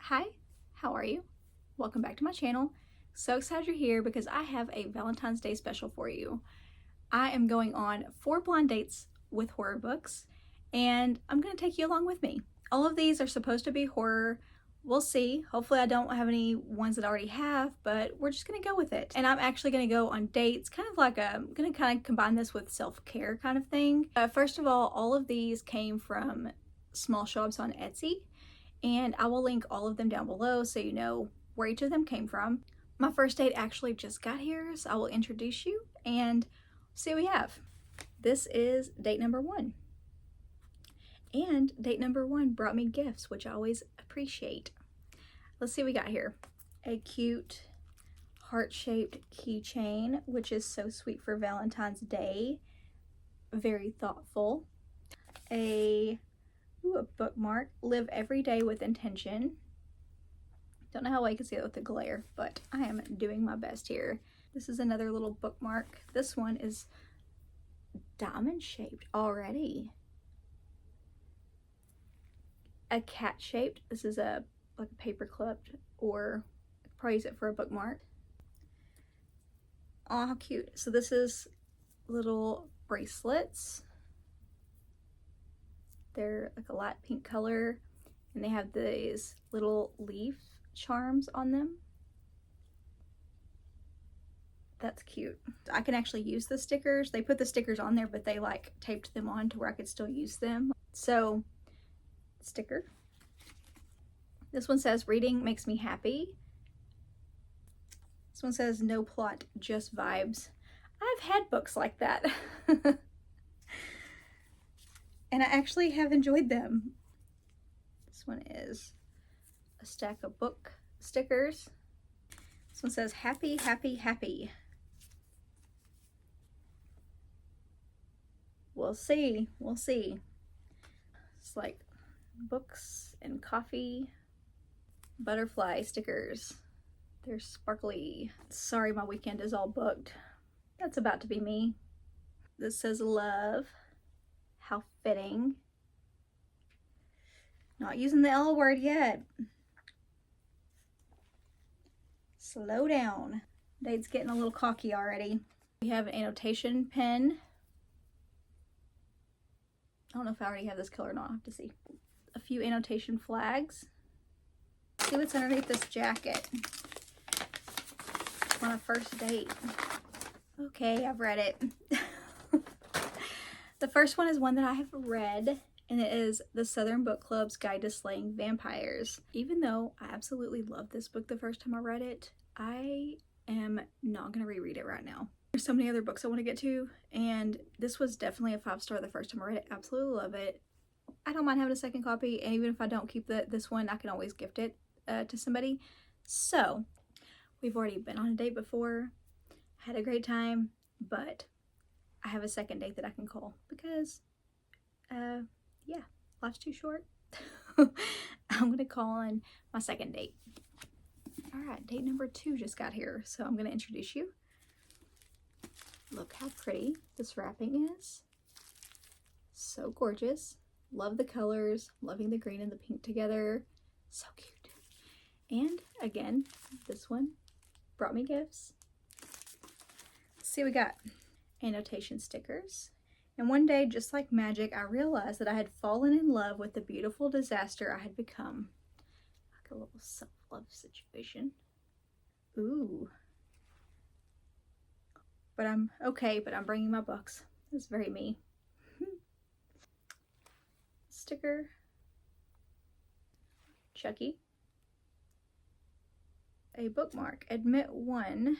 Hi, how are you? Welcome back to my channel. So excited you're here because I have a Valentine's Day special for you. I am going on 4 blind dates with horror books, and I'm going to take you along with me. All of these are supposed to be horror. We'll see. Hopefully I don't have any ones that I already have, but we're just going to go with it. And I'm actually going to go on dates, kind of like I'm going to kind of combine this with self-care kind of thing. First of all of these came from small shops on Etsy, and I will link all of them down below so you know where each of them came from. My first date actually just got here, so I will introduce you and see what we have. This is date number 1. And date number 1 brought me gifts, which I always appreciate. Let's see what we got here. A cute heart-shaped keychain, which is so sweet for Valentine's Day. Very thoughtful. A bookmark, live every day with intention. Don't know how well you can see it with the glare, but I am doing my best here. This is another little bookmark. This one is diamond shaped already. A cat shaped. This is like a paper clipped, or probably use it for a bookmark. Oh, how cute. So this is little bracelets. They're like a light pink color, and they have these little leaf charms on them. That's cute. I can actually use the stickers. They put the stickers on there, but they like taped them on to where I could still use them. So, sticker. This one says, reading makes me happy. This one says, no plot, just vibes. I've had books like that. And I actually have enjoyed them. This one is a stack of book stickers. This one says, happy, happy, happy. We'll see, we'll see. It's like books and coffee. Butterfly stickers. They're sparkly. Sorry, my weekend is all booked. That's about to be me. This says love. How fitting. Not using the L word yet. Slow down. Date's getting a little cocky already. We have an annotation pen. I don't know if I already have this color or not. I'll have to see. A few annotation flags. See what's underneath this jacket. On a first date. Okay, I've read it. The first one is one that I have read, and it is The Southern Book Club's Guide to Slaying Vampires. Even though I absolutely loved this book the first time I read it, I am not going to reread it right now. There's so many other books I want to get to, and this was definitely a 5-star the first time I read it. Absolutely love it. I don't mind having a second copy, and even if I don't keep this one, I can always gift it to somebody. So, we've already been on a date before, had a great time, but I have a second date that I can call because, yeah, life's too short. I'm going to call on my second date. All right, date number 2 just got here, so I'm going to introduce you. Look how pretty this wrapping is. So gorgeous. Love the colors. Loving the green and the pink together. So cute. And again, this one brought me gifts. Let's see what we got. Annotation stickers. And one day, just like magic, I realized that I had fallen in love with the beautiful disaster I had become. Like a little self-love situation. Ooh. But I'm okay, but I'm bringing my books. That's very me. Sticker. Chucky. A bookmark. Admit one.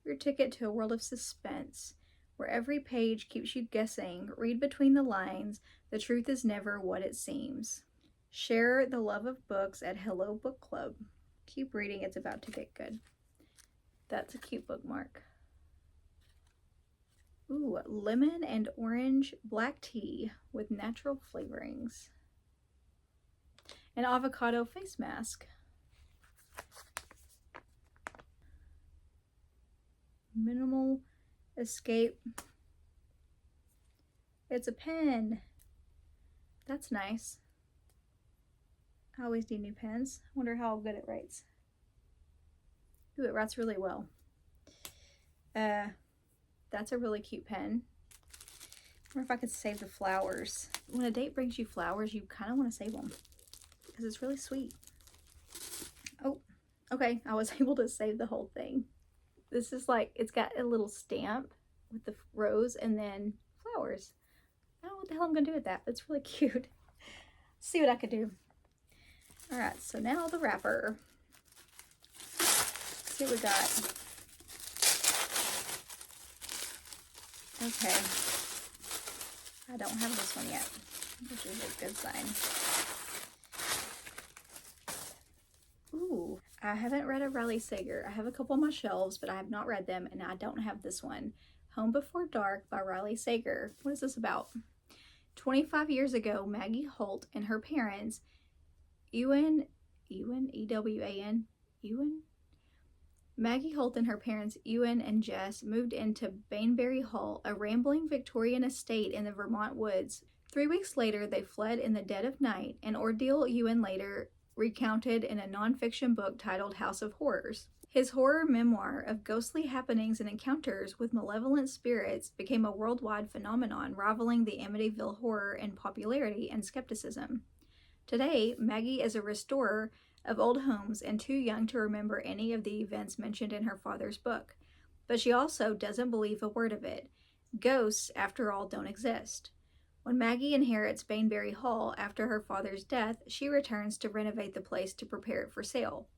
Your ticket to a world of suspense, where every page keeps you guessing. Read between the lines. The truth is never what it seems. Share the love of books at Hello Book Club. Keep reading, it's about to get good. That's a cute bookmark. Ooh, lemon and orange black tea with natural flavorings. An avocado face mask. Minimal escape. It's a pen. That's nice. I always need new pens. I wonder how good it writes. Ooh, it writes really well. That's a really cute pen. I wonder if I could save the flowers. When a date brings you flowers, you kind of want to save them because it's really sweet. Oh, okay. I was able to save the whole thing. This is like, it's got a little stamp with the rose and then flowers. I don't know what the hell I'm going to do with that, but it's really cute. See what I could do. All right, so now the wrapper. Let's see what we got. Okay. I don't have this one yet, which is a good sign. Ooh, I haven't read a Riley Sager. I have a couple on my shelves, but I have not read them, and I don't have this one. Home Before Dark by Riley Sager. What is this about? 25 years ago, Maggie Holt and her parents, E-W-A-N, Maggie Holt and her parents, Ewan and Jess, moved into Bainbury Hall, a rambling Victorian estate in the Vermont woods. 3 weeks later, they fled in the dead of night, an ordeal Ewan later recounted in a nonfiction book titled House of Horrors. His horror memoir of ghostly happenings and encounters with malevolent spirits became a worldwide phenomenon, rivaling the Amityville horror in popularity and skepticism. Today, Maggie is a restorer of old homes and too young to remember any of the events mentioned in her father's book. But she also doesn't believe a word of it. Ghosts, after all, don't exist. When Maggie inherits Bainbury Hall after her father's death, she returns to renovate the place to prepare it for sale.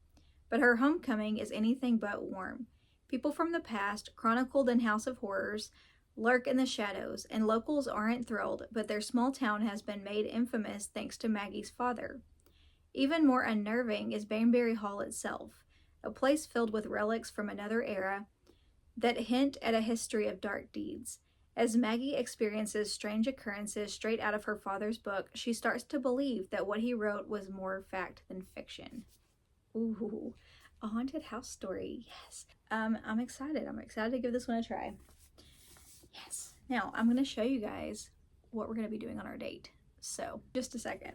But her homecoming is anything but warm. People from the past, chronicled in House of Horrors, lurk in the shadows, and locals aren't thrilled, but their small town has been made infamous thanks to Maggie's father. Even more unnerving is Bainbury Hall itself, a place filled with relics from another era that hint at a history of dark deeds. As Maggie experiences strange occurrences straight out of her father's book, she starts to believe that what he wrote was more fact than fiction. Ooh, a haunted house story, yes. I'm excited. I'm excited to give this one a try. Yes. Now, I'm going to show you guys what we're going to be doing on our date. So, just a second.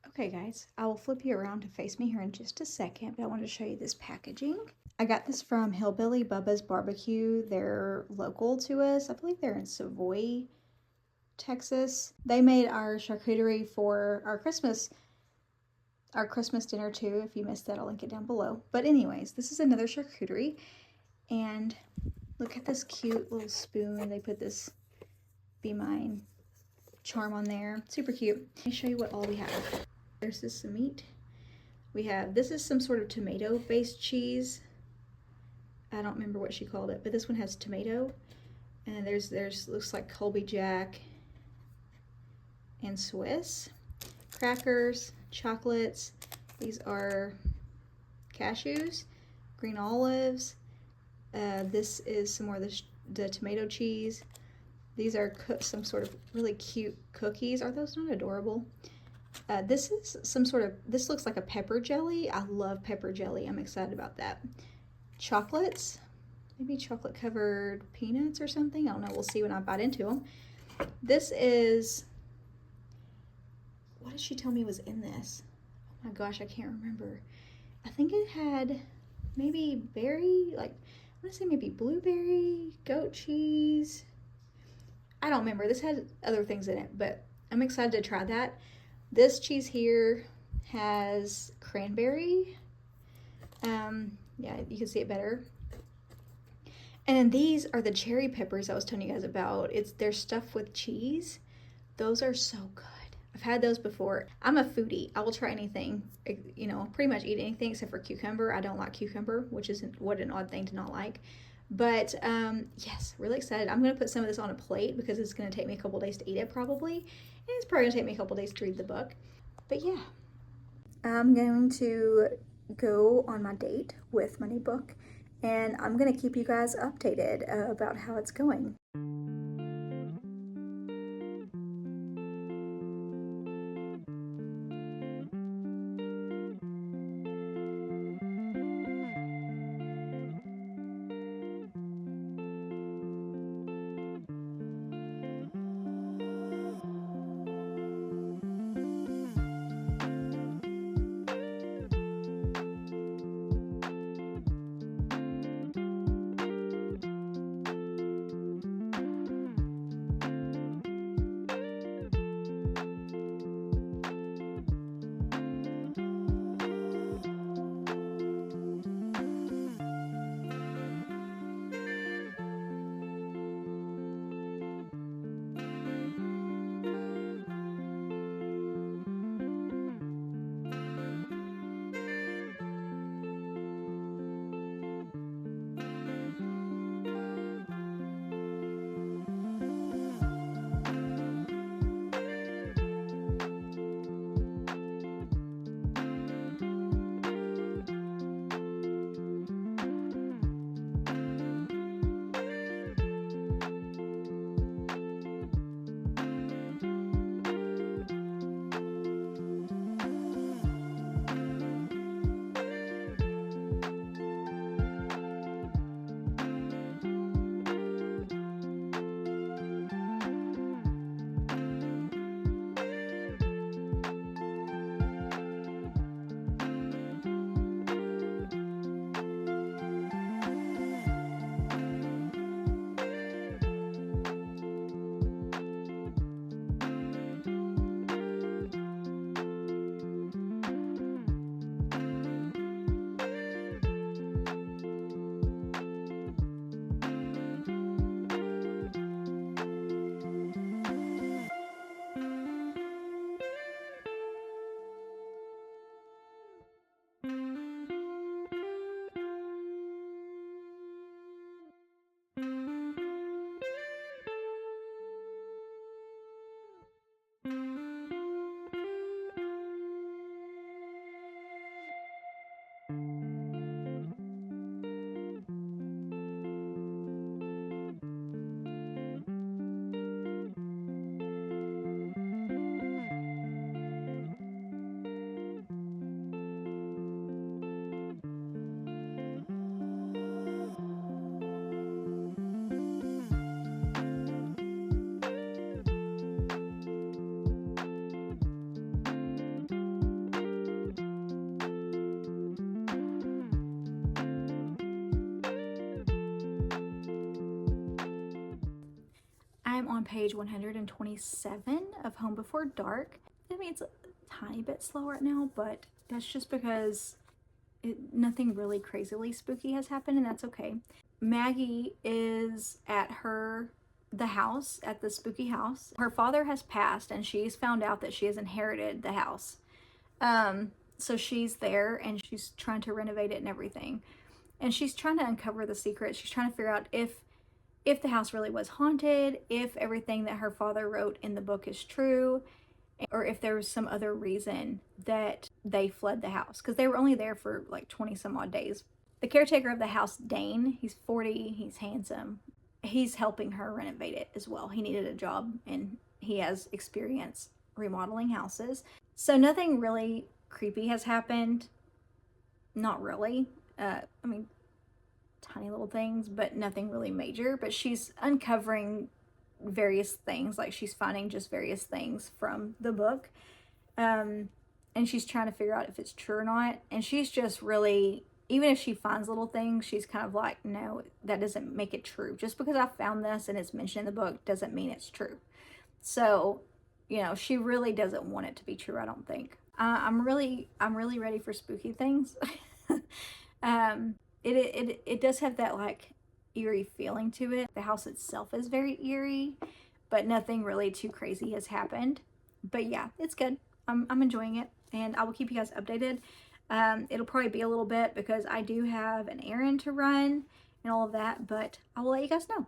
Okay guys, I will flip you around to face me here in just a second, but I wanted to show you this packaging. I got this from Hillbilly Bubba's Barbecue. They're local to us. I believe they're in Savoy, Texas. They made our charcuterie for our Christmas dinner too. If you missed that, I'll link it down below. But anyways, this is another charcuterie, and look at this cute little spoon. They put this Be Mine charm on there. Super cute. Let me show you what all we have. There's this some meat. We have, this is some sort of tomato-based cheese. I don't remember what she called it, but this one has tomato. And there's looks like Colby Jack and Swiss. Crackers, chocolates. These are cashews, green olives. This is some more of the tomato cheese. These are some sort of really cute cookies. Are those not adorable? This is some sort of, this looks like a pepper jelly. I love pepper jelly. I'm excited about that. Chocolates, maybe chocolate covered peanuts or something. I don't know. We'll see when I bite into them. This is, what did she tell me was in this? Oh my gosh, I can't remember. I think it had maybe berry, like, I want to say maybe blueberry, goat cheese. I don't remember. This had other things in it, but I'm excited to try that. This cheese here has cranberry. Yeah, you can see it better. And then these are the cherry peppers I was telling you guys about. They're stuffed with cheese. Those are so good. I've had those before. I'm a foodie. I will try anything, you know, pretty much eat anything except for cucumber. I don't like cucumber, which is what an odd thing to not like. But yes, really excited. I'm going to put some of this on a plate because it's going to take me a couple days to eat it probably. And it's probably going to take me a couple days to read the book. But yeah. I'm going to go on my date with my new book. And I'm going to keep you guys updated about how it's going. I'm on page 127 of Home Before Dark. I mean, it's a tiny bit slow right now, but that's just because nothing really crazily spooky has happened, and that's okay. Maggie is at the house, at the spooky house. Her father has passed, and she's found out that she has inherited the house. So she's there, and she's trying to renovate it and everything. And she's trying to uncover the secret. She's trying to figure out if the house really was haunted, if everything that her father wrote in the book is true, or if there was some other reason that they fled the house, because they were only there for like 20 some odd days. The caretaker of the house, Dane, he's 40, he's handsome. He's helping her renovate it as well. He needed a job, and he has experience remodeling houses. So nothing really creepy has happened. Not really. I mean, tiny little things, but nothing really major. But she's uncovering various things, like she's finding just various things from the book, and she's trying to figure out if it's true or not. And she's just really, even if she finds little things, she's kind of like, no, that doesn't make it true. Just because I found this and it's mentioned in the book doesn't mean it's true. So, you know, she really doesn't want it to be true, I don't think. I'm really ready for spooky things. It does have that like eerie feeling to it. The house itself is very eerie, but nothing really too crazy has happened. But yeah, it's good. I'm enjoying it, and I will keep you guys updated. It'll probably be a little bit because I do have an errand to run and all of that, but I will let you guys know.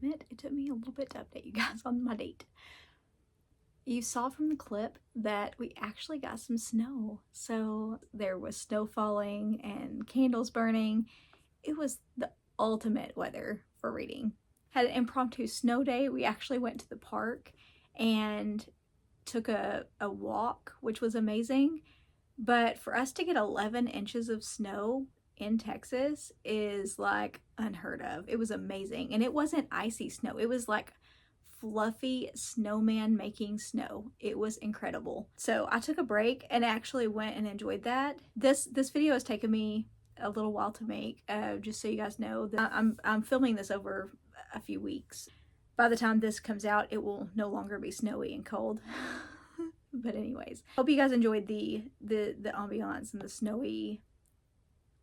admit it took me a little bit to update you guys on my date. You saw from the clip that we actually got some snow. So there was snow falling and candles burning. It was the ultimate weather for reading. Had an impromptu snow day. We actually went to the park and took a walk, which was amazing. But for us to get 11 inches of snow in Texas is like unheard of. It was amazing. And it wasn't icy snow. It was like fluffy snowman making snow. It was incredible. So I took a break and actually went and enjoyed that. This video has taken me a little while to make, just so you guys know that I'm filming this over a few weeks. By the time this comes out, it will no longer be snowy and cold. But anyways, hope you guys enjoyed the ambiance and the snowy,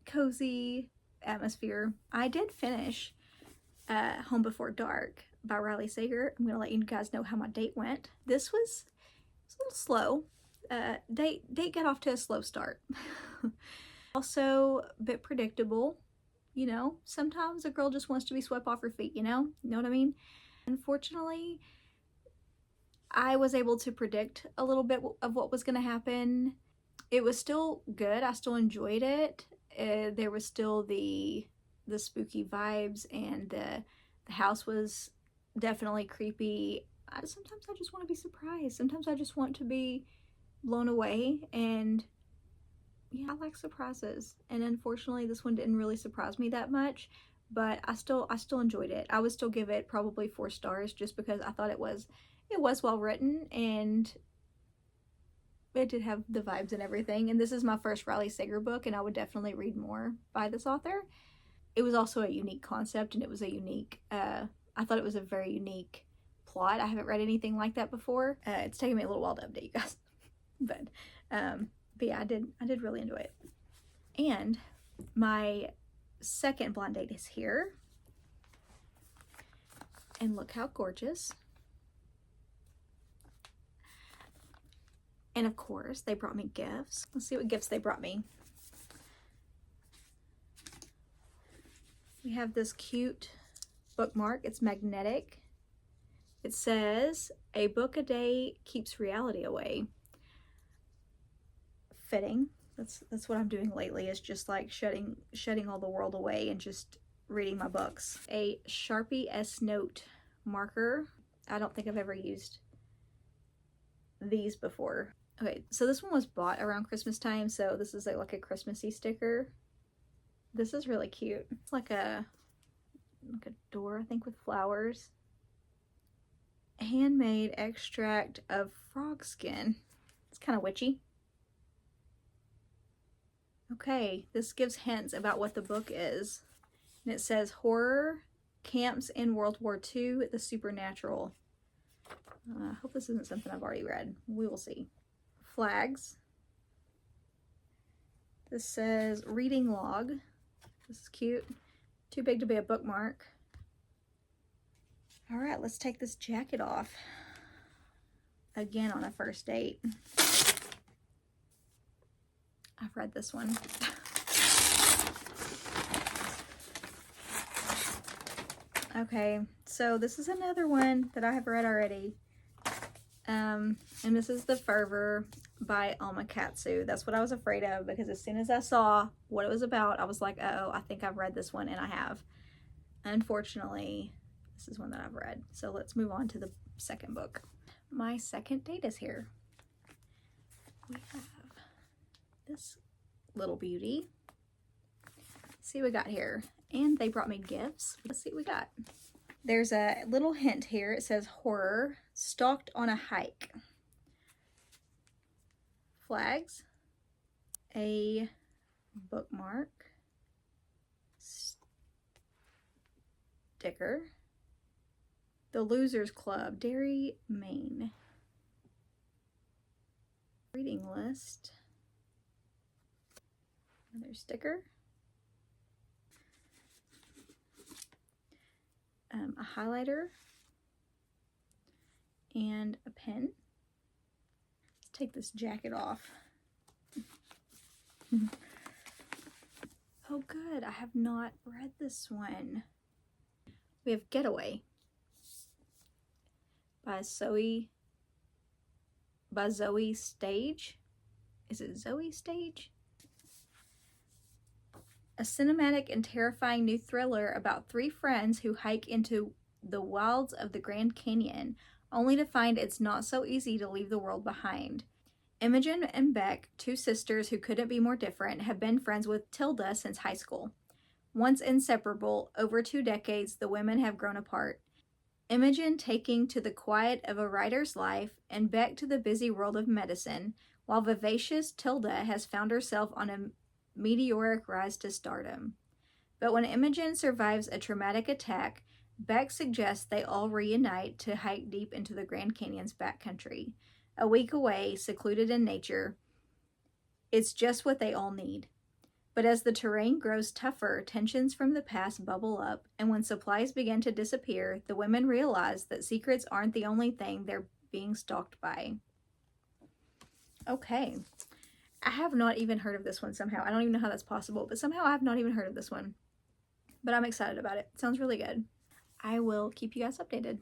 cozy atmosphere. I did finish Home Before Dark by Riley Sager. I'm gonna let you guys know how my date went. This was a little slow. Date got off to a slow start. Also a bit predictable. You know, sometimes a girl just wants to be swept off her feet, you know what I mean? Unfortunately, I was able to predict a little bit of what was going to happen. It was still good. I still enjoyed it. There was still the spooky vibes, and the house was definitely creepy. Sometimes I just want to be surprised. Sometimes I just want to be blown away, and yeah, I like surprises. And unfortunately, this one didn't really surprise me that much, but I still enjoyed it. I would still give it probably 4 stars just because I thought it was well written, and it did have the vibes and everything. And this is my first Riley Sager book, and I would definitely read more by this author. It was also a unique concept, and it was a unique, I thought it was a very unique plot. I haven't read anything like that before. It's taken me a little while to update you guys. But yeah, I did really enjoy it. And my second blind date is here. And look how gorgeous. And of course, they brought me gifts. Let's see what gifts they brought me. We have this cute bookmark. It's magnetic. It says, "A book a day keeps reality away." Fitting. That's what I'm doing lately, is just like shutting all the world away and just reading my books. A Sharpie S Note marker. I don't think I've ever used these before. Okay, so this one was bought around Christmas time, so this is like a Christmassy sticker. This is really cute. It's like a door, I think, with flowers. Handmade extract of frog skin. It's kind of witchy. Okay, this gives hints about what the book is. And it says, "Horror Camps in World War II, the Supernatural." I hope this isn't something I've already read. We will see. Flags. This says, "Reading Log." This is cute. Too big to be a bookmark. All right, let's take this jacket off. Again on a first date. I've read this one. Okay, so this is another one that I have read already. And this is The Fervor by Alma Katsu. That's what I was afraid of, because as soon as I saw what it was about, I was like, uh-oh, I think I've read this one, and I have. Unfortunately, this is one that I've read. So let's move on to the second book. My second date is here. We have this little beauty. Let's see what we got here. And they brought me gifts. Let's see what we got. There's a little hint here. It says, "Horror Stalked on a Hike." Flags. A bookmark. Sticker. The Losers Club, Derry, Maine. Reading list. Another sticker. A highlighter. And a pen. Let's take this jacket off. Oh good, I have not read this one. We have Getaway. by Zoe Stage. Is it Zoe Stage? A cinematic and terrifying new thriller about 3 friends who hike into the wilds of the Grand Canyon, only to find it's not so easy to leave the world behind. Imogen and Beck, 2 sisters who couldn't be more different, have been friends with Tilda since high school. Once inseparable, over 2 decades, the women have grown apart. Imogen taking to the quiet of a writer's life, and Beck to the busy world of medicine, while vivacious Tilda has found herself on a meteoric rise to stardom. But when Imogen survives a traumatic attack, Beck suggests they all reunite to hike deep into the Grand Canyon's backcountry. A week away, secluded in nature, it's just what they all need. But as the terrain grows tougher, tensions from the past bubble up, and when supplies begin to disappear, the women realize that secrets aren't the only thing they're being stalked by. Okay. I have not even heard of this one somehow. I don't even know how that's possible, but somehow I have not even heard of this one. But I'm excited about it. It sounds really good. I will keep you guys updated.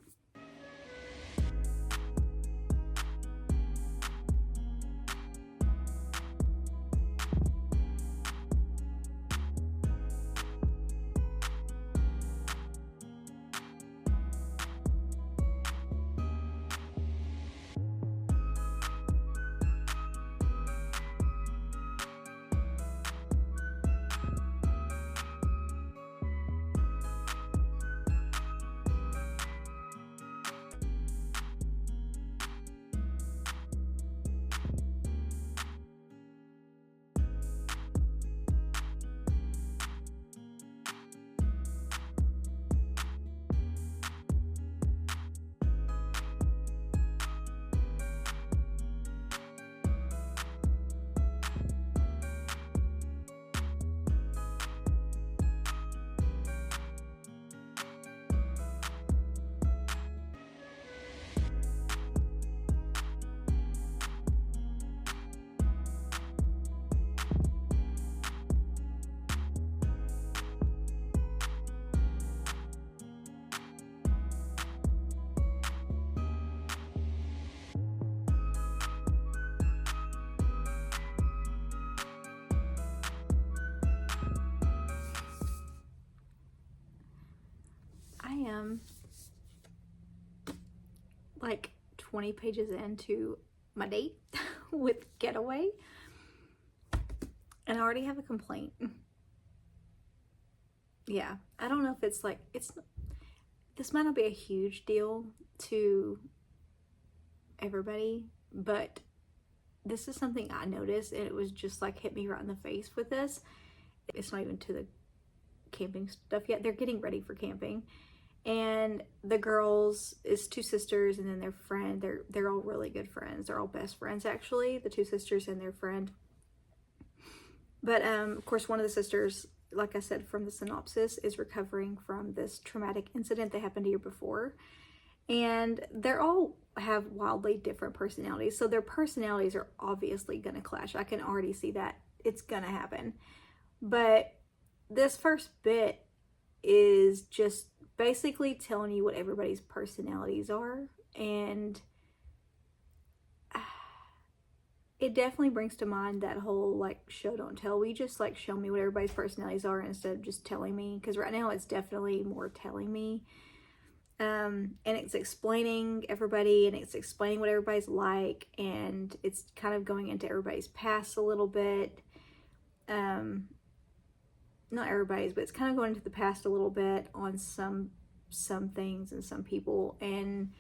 I am like 20 pages into my date with Getaway, and I already have a complaint. Yeah, I don't know if it's like, this might not be a huge deal to everybody, but this is something I noticed, and it was just like hit me right in the face with this. It's not even to the camping stuff yet. They're getting ready for camping, and the girls is 2 sisters and then their friend. They're all really good friends. They're all best friends, actually, the 2 sisters and their friend. But of course, one of the sisters, like I said from the synopsis, is recovering from this traumatic incident that happened a year before, and they're all have wildly different personalities, so their personalities are obviously gonna clash. I can already see that it's gonna happen. But this first bit is just basically telling you what everybody's personalities are, and it definitely brings to mind that whole like show don't tell. We just like show me what everybody's personalities are instead of just telling me, because right now it's definitely more telling me, and it's explaining everybody, and it's explaining what everybody's like, and it's kind of going into everybody's past a little bit. Not everybody's, but it's kind of going into the past a little bit on some things and some people, and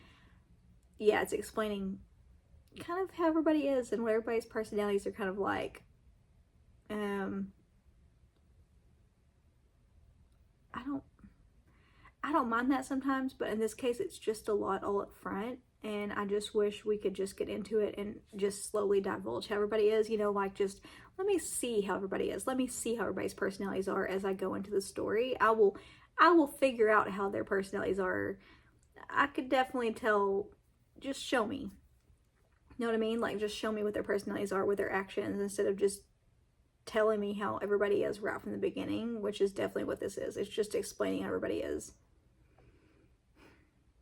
yeah, it's explaining kind of how everybody is and what everybody's personalities are kind of like. I don't mind that sometimes, but in this case it's just a lot all up front, and I just wish we could just get into it and just slowly divulge how everybody is, you know, like just let me see how everybody is. Let me see how everybody's personalities are as I go into the story. I will figure out how their personalities are. I could definitely tell, just show me. You know what I mean? Like, just show me what their personalities are with their actions instead of just telling me how everybody is right from the beginning, which is definitely what this is. It's just explaining how everybody is.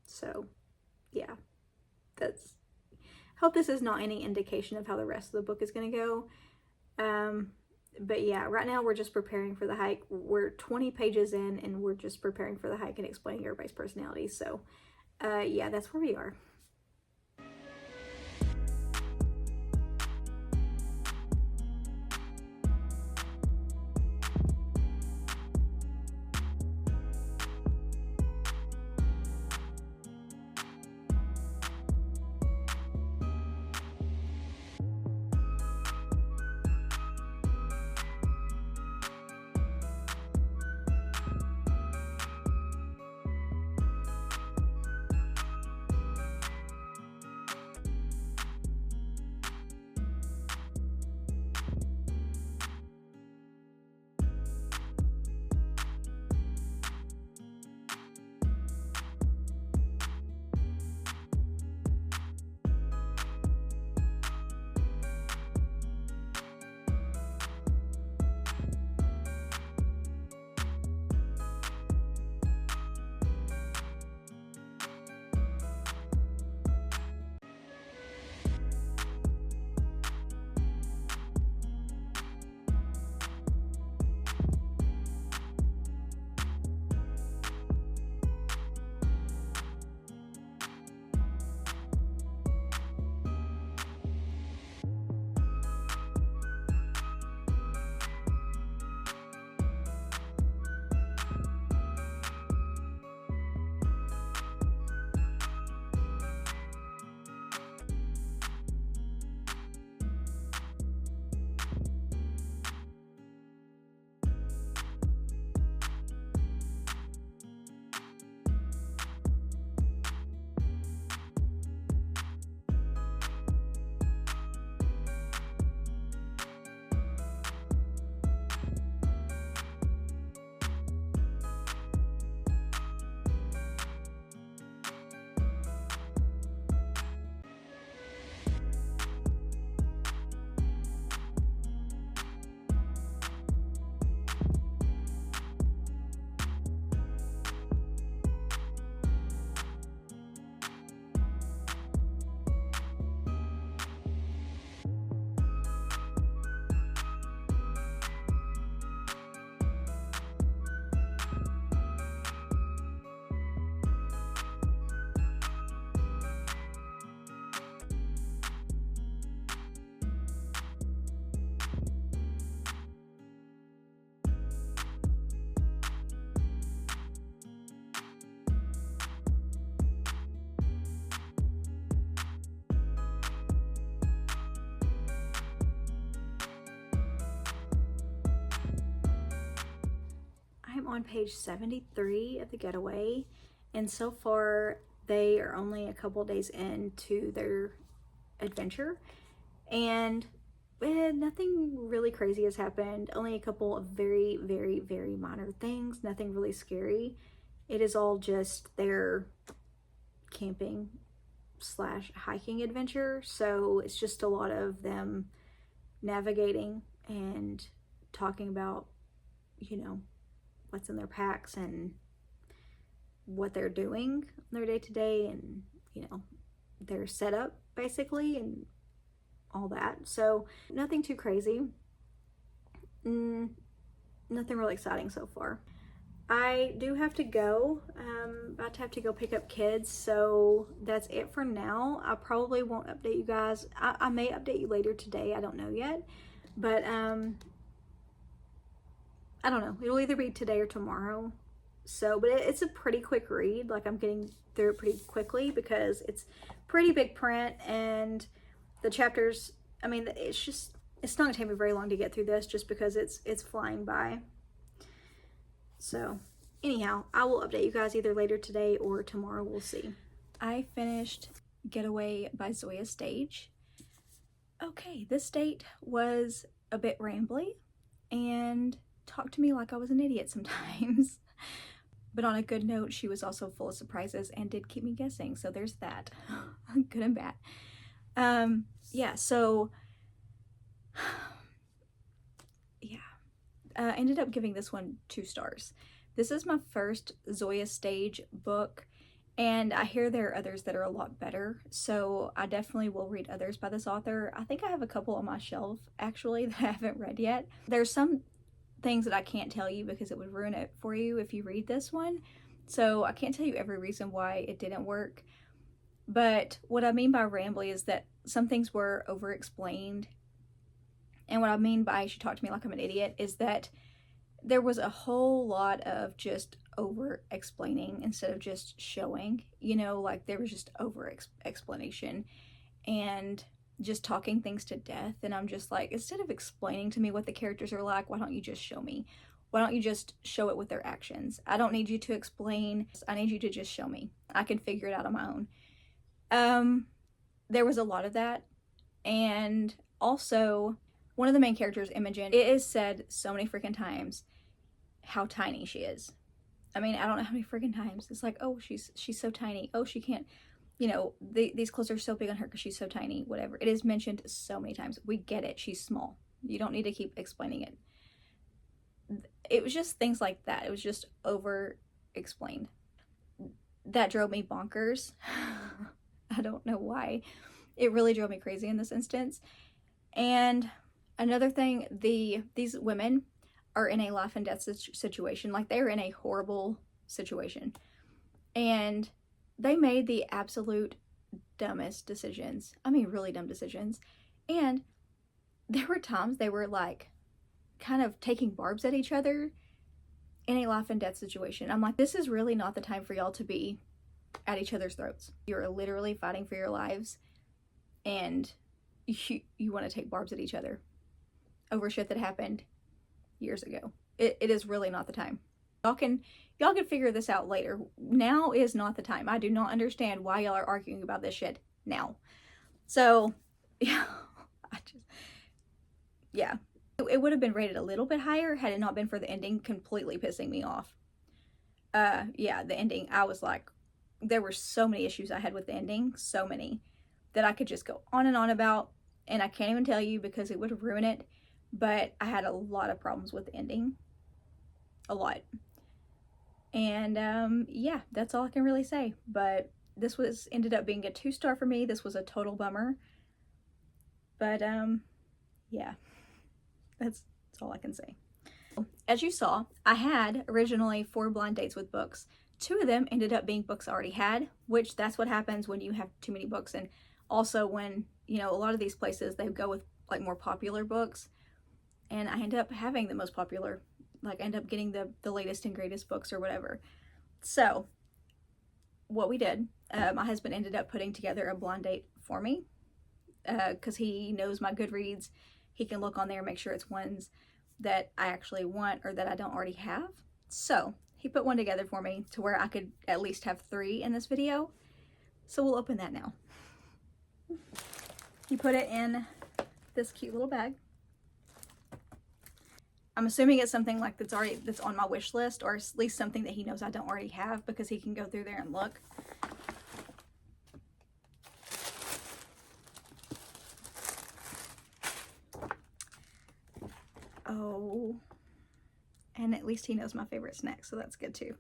So, yeah. hope this is not any indication of how the rest of the book is going to go. But yeah, right now we're just preparing for the hike. We're 20 pages in and we're just preparing for the hike and explaining everybody's personalities. So yeah, that's where we are. I'm on page 73 of the getaway, and so far they are only a couple days into their adventure, and nothing really crazy has happened. Only a couple of very, very, very minor things. Nothing really scary. It is all just their camping slash hiking adventure, so it's just a lot of them navigating and talking about, you know, what's in their packs and what they're doing their day to day, and you know, their setup basically, and all that. So nothing too crazy, nothing really exciting so far. I do have to go. About to have to go pick up kids, so that's it for now. I probably won't update you guys. I may update you later today, I don't know yet, but I don't know, it'll either be today or tomorrow. So, but it's a pretty quick read. Like, I'm getting through it pretty quickly because it's pretty big print, and the chapters, I mean, it's not gonna take me very long to get through this just because it's flying by. So anyhow, I will update you guys either later today or tomorrow, we'll see. I finished Getaway by Zoya Stage. Okay, this date was a bit rambly and talked to me like I was an idiot sometimes. But on a good note, she was also full of surprises and did keep me guessing, so there's that. Good and bad. Yeah, so yeah, ended up giving this one 2 stars. This is my first Zoya Stage book, And I hear there are others that are a lot better, so I definitely will read others by this author. I think I have a couple on my shelf, actually, that I haven't read yet. There's some things that I can't tell you because it would ruin it for you if you read this one. So I can't tell you every reason why it didn't work. But what I mean by rambly is that some things were over-explained. And what I mean by she talked to me like I'm an idiot is that there was a whole lot of just over-explaining instead of just showing. You know, like there was just over-explanation and just talking things to death. And I'm just like, instead of explaining to me what the characters are like, why don't you just show me? Why don't you just show it with their actions? I don't need you to explain. I need you to just show me. I can figure it out on my own. There was a lot of that. And also, one of the main characters, Imogen, it is said so many freaking times how tiny she is. I mean, I don't know how many freaking times. It's like, oh, she's so tiny. Oh, she can't, you know, these clothes are so big on her because she's so tiny, whatever. It is mentioned so many times. We get it. She's small. You don't need to keep explaining it. It was just things like that. It was just over-explained. That drove me bonkers. I don't know why. It really drove me crazy in this instance. And another thing, these women are in a life and death situation. Like, they're in a horrible situation. And they made the absolute dumbest decisions. I mean, really dumb decisions. And there were times they were like kind of taking barbs at each other in a life and death situation. I'm like, this is really not the time for y'all to be at each other's throats. You're literally fighting for your lives, and you want to take barbs at each other over shit that happened years ago. It is really not the time. Y'all can figure this out later. Now is not the time. I do not understand why y'all are arguing about this shit now. So, yeah, yeah. It would have been rated a little bit higher had it not been for the ending completely pissing me off. Yeah, the ending, I was like, there were so many issues I had with the ending, so many, that I could just go on and on about, and I can't even tell you because it would ruin it, but I had a lot of problems with the ending. A lot. And, yeah, that's all I can really say. But this ended up being a 2-star for me. This was a total bummer. But, yeah. That's all I can say. As you saw, I had originally 4 blind dates with books. 2 of them ended up being books I already had, which that's what happens when you have too many books. And also when, you know, a lot of these places, they go with like more popular books. And I end up having the most popular, like I end up getting the latest and greatest books or whatever. So what we did, my husband ended up putting together a blind date for me because he knows my Goodreads. He can look on there and make sure it's ones that I actually want or that I don't already have. So he put one together for me to where I could at least have 3 in this video. So we'll open that now. He put it in this cute little bag. I'm assuming it's something like that's on my wish list, or at least something that he knows I don't already have, because he can go through there and look. Oh, and at least he knows my favorite snack, so that's good too.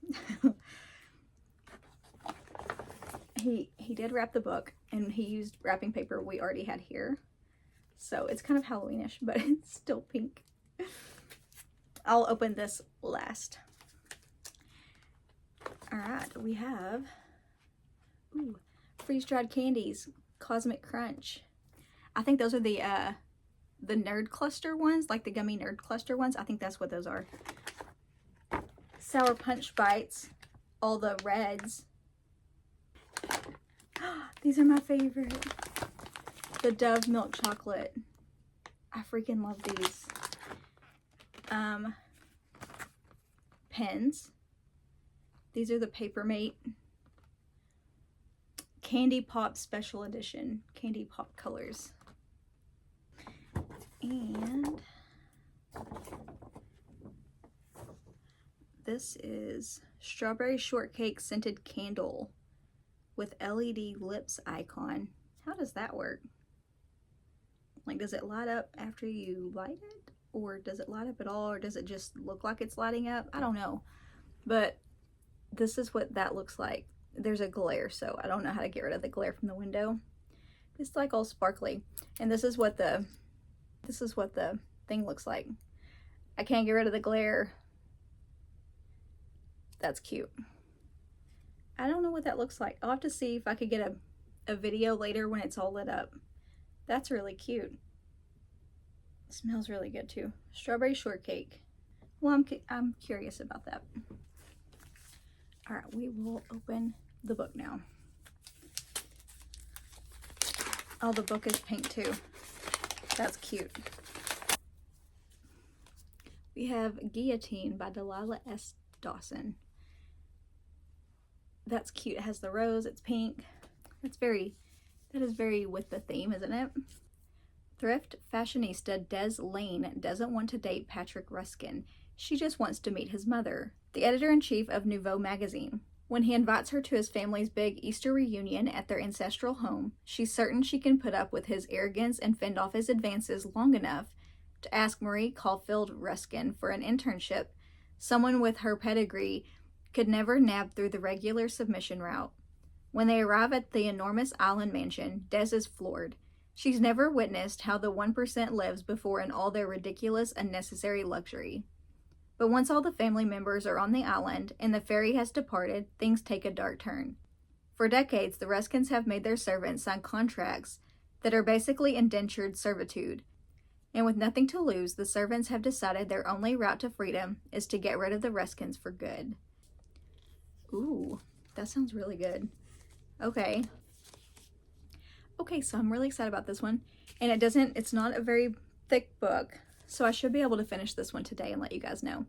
He did wrap the book, and he used wrapping paper we already had here. So it's kind of Halloweenish, but it's still pink. I'll open this last. All right, we have freeze-dried candies, Cosmic Crunch. I think those are the Nerd Cluster ones, like the gummy Nerd Cluster ones. I think that's what those are. Sour Punch Bites, all the reds. These are my favorite. The Dove Milk Chocolate. I freaking love these. Pens. These are the Papermate Candy Pop Special Edition. Candy Pop colors. And this is Strawberry Shortcake Scented Candle with LED lips icon. How does that work? Like, does it light up after you light it? Or does it light up at all? Or does it just look like it's lighting up? I don't know. But this is what that looks like. there's a glare, so I don't know how to get rid of the glare from the window. It's like all sparkly, and this is what the thing looks like. I can't get rid of the glare. That's cute. I don't know what that looks like. I'll have to see if I could get a video later when it's all lit up. That's really cute. It smells really good too. Strawberry shortcake. Well, I'm curious about that. All right, we will open the book now. Oh, the book is pink too. That's cute. We have Guillotine by Delilah S. Dawson. That's cute. It has the rose, it's pink. That is very with the theme, isn't it? Thrift fashionista Des Lane doesn't want to date Patrick Ruskin. She just wants to meet his mother, the editor-in-chief of Nouveau magazine. When he invites her to his family's big Easter reunion at their ancestral home, she's certain she can put up with his arrogance and fend off his advances long enough to ask Marie Caulfield Ruskin for an internship. Someone with her pedigree could never nab through the regular submission route. When they arrive at the enormous island mansion, Des is floored. She's never witnessed how the 1% lives before in all their ridiculous, unnecessary luxury. But once all the family members are on the island and the ferry has departed, things take a dark turn. For decades, the Ruskins have made their servants sign contracts that are basically indentured servitude. And with nothing to lose, the servants have decided their only route to freedom is to get rid of the Ruskins for good. Ooh, that sounds really good. Okay, so I'm really excited about this one. And it's not a very thick book, so I should be able to finish this one today and let you guys know.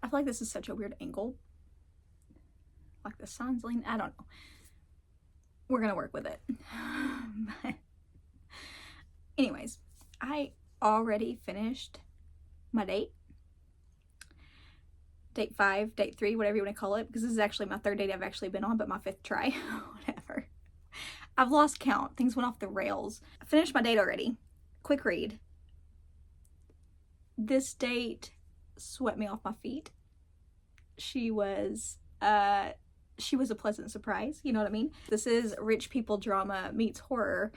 I feel like this is such a weird angle. Like the sun's leaning, I don't know. we're gonna work with it. But anyways, I already finished my date. Date 5, date 3, whatever you want to call it, because this is actually my 3rd date I've actually been on, but my 5th try. Whatever. I've lost count. Things went off the rails. I finished my date already. Quick read. This date swept me off my feet. She was a pleasant surprise, you know what I mean? This is rich people drama meets horror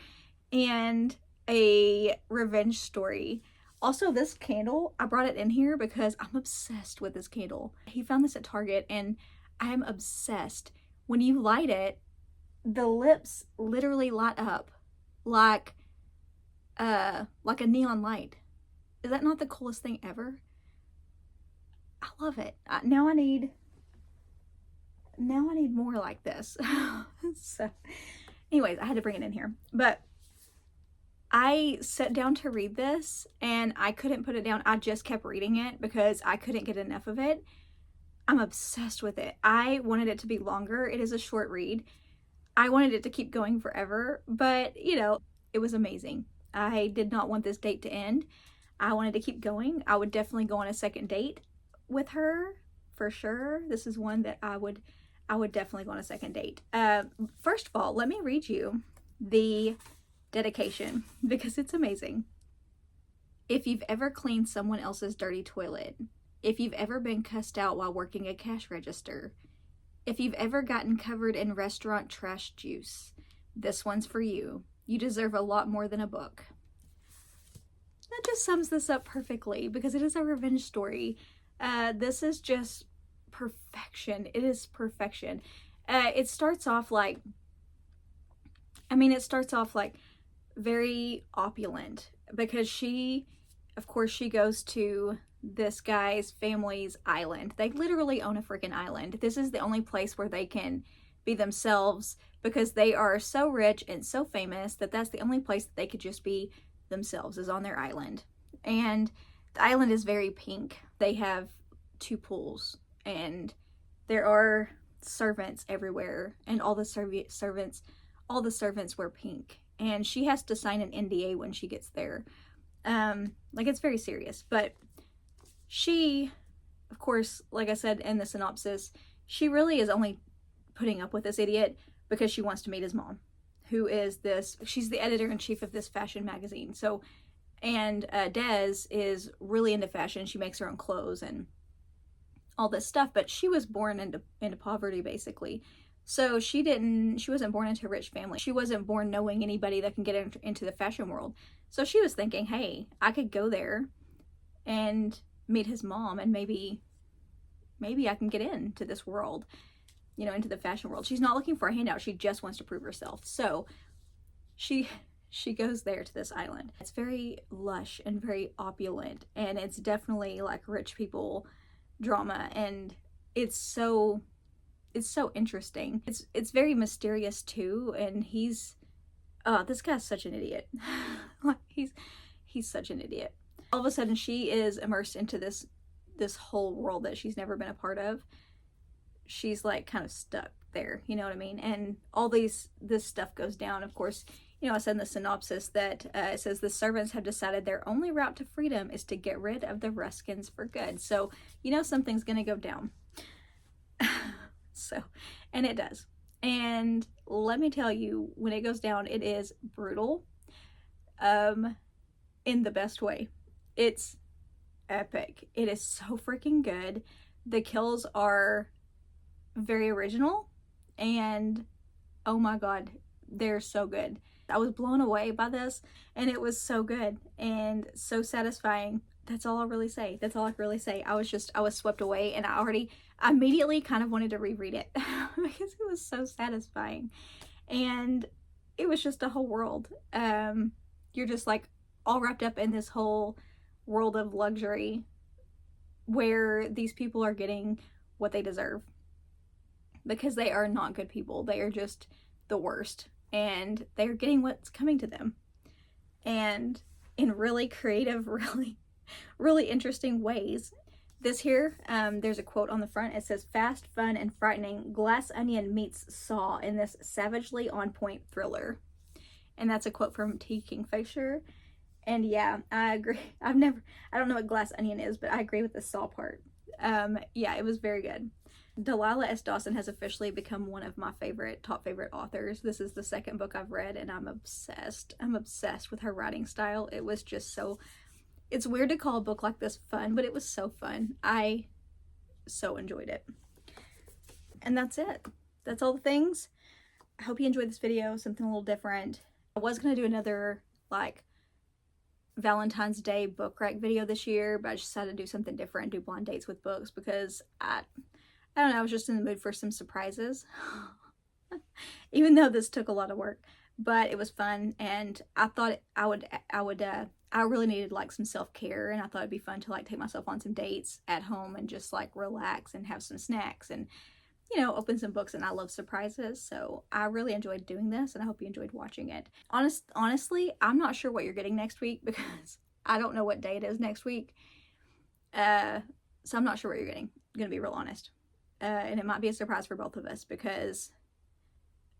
and a revenge story. Also, this candle, I brought it in here because I'm obsessed with this candle. He found this at Target and I'm obsessed. When you light it, the lips literally light up like a neon light. Is that not the coolest thing ever? I love it. Now I need more like this. So anyways, I had to bring it in here. But I sat down to read this and I couldn't put it down. I just kept reading it because I couldn't get enough of it. I'm obsessed with it. I wanted it to be longer. It is a short read. I wanted it to keep going forever, but you know, it was amazing. I did not want this date to end. I wanted to keep going. I would definitely go on a second date with her for sure. This is one that I would definitely go on a second date. First of all, let me read you the dedication because it's amazing. If you've ever cleaned someone else's dirty toilet, if you've ever been cussed out while working a cash register, if you've ever gotten covered in restaurant trash juice, this one's for you. You deserve a lot more than a book. That just sums this up perfectly because it is a revenge story. This is just perfection. It is perfection. It starts off like very opulent because she goes to this guy's family's island. They literally own a freaking island. This is the only place where they can be themselves because they are so rich and so famous that that's the only place that they could just be themselves, is on their island. And the island is very pink. They have 2 pools and there are servants everywhere, and all the servants wear pink. And she has to sign an NDA when she gets there. Like, it's very serious. But she, of course, like I said in the synopsis, she really is only putting up with this idiot because she wants to meet his mom, who is she's the editor-in-chief of this fashion magazine. So, and Des is really into fashion. She makes her own clothes and all this stuff, but she was born into poverty, basically. So she wasn't born into a rich family. She wasn't born knowing anybody that can get into the fashion world. So she was thinking, hey, I could go there and meet his mom and maybe I can get into this world, you know, into the fashion world. She's not looking for a handout. She just wants to prove herself. So she goes there to this island. It's very lush and very opulent, and it's definitely like rich people drama, and it's so interesting. It's very mysterious too, and this guy's such an idiot. Like, he's such an idiot. All of a sudden she is immersed into this whole world that she's never been a part of. She's like kind of stuck there, you know what I mean? And all this stuff goes down. Of course, you know, I said in the synopsis that it says the servants have decided their only route to freedom is to get rid of the Ruskins for good. So, you know, something's gonna go down. So, and it does. And let me tell you, when it goes down, it is brutal, in the best way. It's epic. It is so freaking good. The kills are very original, and oh my god, they're so good. I was blown away by this, and it was so good and so satisfying. That's all I'll really say. That's all I can really say. I was swept away, and I immediately kind of wanted to reread it because it was so satisfying. And it was just a whole world. You're just like all wrapped up in this whole world of luxury where these people are getting what they deserve because they are not good people. They are just the worst, and they're getting what's coming to them, and in really creative, really interesting ways. This here, there's a quote on the front. It says, "Fast, fun, and frightening, Glass Onion meets Saw in this savagely on-point thriller." And that's a quote from T. Kingfisher. And yeah, I agree. I don't know what Glass Onion is, but I agree with the Saw part. Yeah, it was very good. Delilah S. Dawson has officially become one of my top favorite authors. This is the second book I've read, and I'm obsessed. I'm obsessed with her writing style. It was just so... It's weird to call a book like this fun, but it was so fun. I so enjoyed it. And that's it. That's all the things. I hope you enjoyed this video, something a little different. I was going to do another, like, Valentine's Day book rack video this year, but I just decided to do something different, do blind dates with books, because I don't know, I was just in the mood for some surprises. Even though this took a lot of work, but it was fun, and I thought I really needed like some self-care, and I thought it'd be fun to like take myself on some dates at home and just like relax and have some snacks and, you know, open some books. And I love surprises, so I really enjoyed doing this, and I hope you enjoyed watching it. Honestly, I'm not sure what you're getting next week because I don't know what day it is next week. So I'm not sure what you're getting. I'm gonna be real honest. And it might be a surprise for both of us because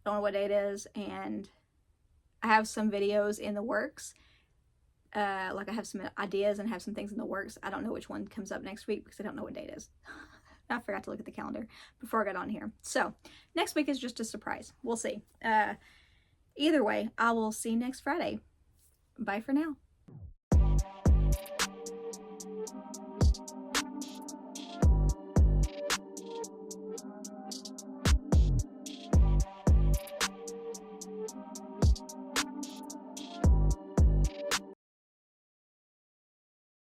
I don't know what day it is, and I have some videos in the works. Like I have some ideas and have some things in the works. I don't know which one comes up next week because I don't know what day it is. I forgot to look at the calendar before I got on here. So next week is just a surprise. We'll see. Either way, I will see you next Friday. Bye for now.